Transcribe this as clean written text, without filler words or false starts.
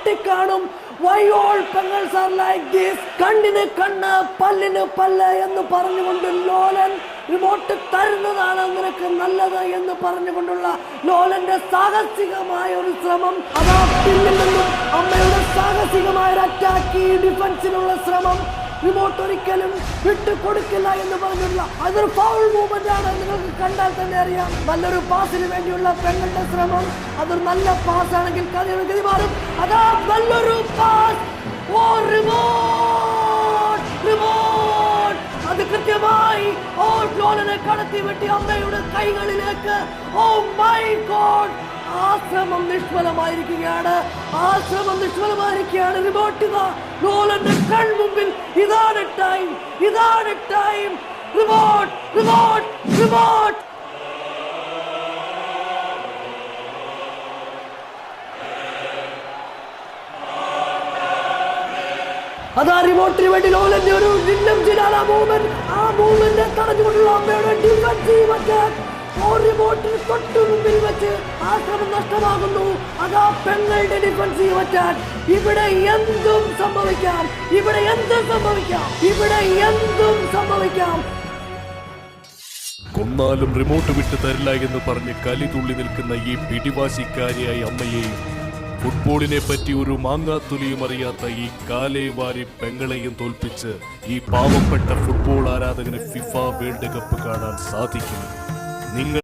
ഞെട്ടിക്കാണും. Why all pengals are like this? കണ്ണിന് കണ്ണ് പല്ലിന് പല്ല് എന്ന് പറഞ്ഞുകൊണ്ട് ലോലൻ റിമോട്ട് തരുന്നതാണ് നിനക്ക് നല്ലത് എന്ന് പറഞ്ഞുകൊണ്ടുള്ള ലോലന്റെ സാഹസികമായ ഒരു ശ്രമം. അതാ പിന്നിൽ നിന്നും അമ്മയുടെ സാഹസികമായ ഒരു അറ്റാക്ക്, ഡിഫൻസിനുള്ള ശ്രമം. റിമോട്ട് ഒരിക്കലും വിട്ടു കൊടുക്കില്ല എന്ന് പറഞ്ഞുള്ള അതൊരു ഫൗൾ മൂവ്മെന്റ് ആണ്. നിങ്ങൾക്ക് കണ്ടാൽ തന്നെ അറിയാം. നല്ലൊരു പാസിന് വേണ്ടിയുള്ള പെങ്ങളുടെ ശ്രമം. അതൊരു നല്ല പാസ് ആണെങ്കിൽ കളിയുടെ ഗതി മാറും. അതാ നല്ലൊരു പാസ്. ഓ റിമോട്ട് റിമോട്ട് അത് കൃത്യമായി ലോലനെ കടത്തി വെട്ടി അമ്മയുടെ കൈകളിലേക്ക്. ഓ മൈ ഗോഡ്, ആ ശ്രമം നിഷ്ഫലമായിരിക്കുകയാണ്. റിമോട്ട് ലോലന്റെ കൺമുമ്പിൽ. ഇതാണ് ടൈം. റിമോട്ട് റിമോട്ട് റിമോട്ട് അതാ റിമോട്ടിന് വേണ്ടി ലോലന്റെ ഒരു മൂവ്മെന്റ് തടഞ്ഞുകൊണ്ടുള്ള അമ്മയുടെ ഡിഫൻസീവ് അറ്റാക്ക്. റിമോട്ടിന് തൊട്ടു മുമ്പിൽ വെച്ച് ആ ശ്രമം നഷ്ടമാകുന്നു. അതാ പെങ്ങളുടെ ഡിഫൻസീവ് അറ്റാക്ക്. ഇവിടെ എന്തും സംഭവിക്കാം. കൊന്നാലും റിമോട്ട് വിട്ട് തരില്ല എന്ന് പറഞ്ഞ് കലി തുള്ളി നിൽക്കുന്ന ഈ പിടിവാശിക്കാരിയായ അമ്മയെയും ഫുട്ബോളിനെ പറ്റി ഒരു മാങ്ങാത്തുലിയും അറിയാത്ത ഈ കാലേ വാരി പെങ്ങളെയും തോൽപ്പിച്ച് ഈ പാവപ്പെട്ട ഫുട്ബോൾ ആരാധകന് ഫിഫ വേൾഡ് കപ്പ് കാണാൻ സാധിക്കും. നിങ്ങൾ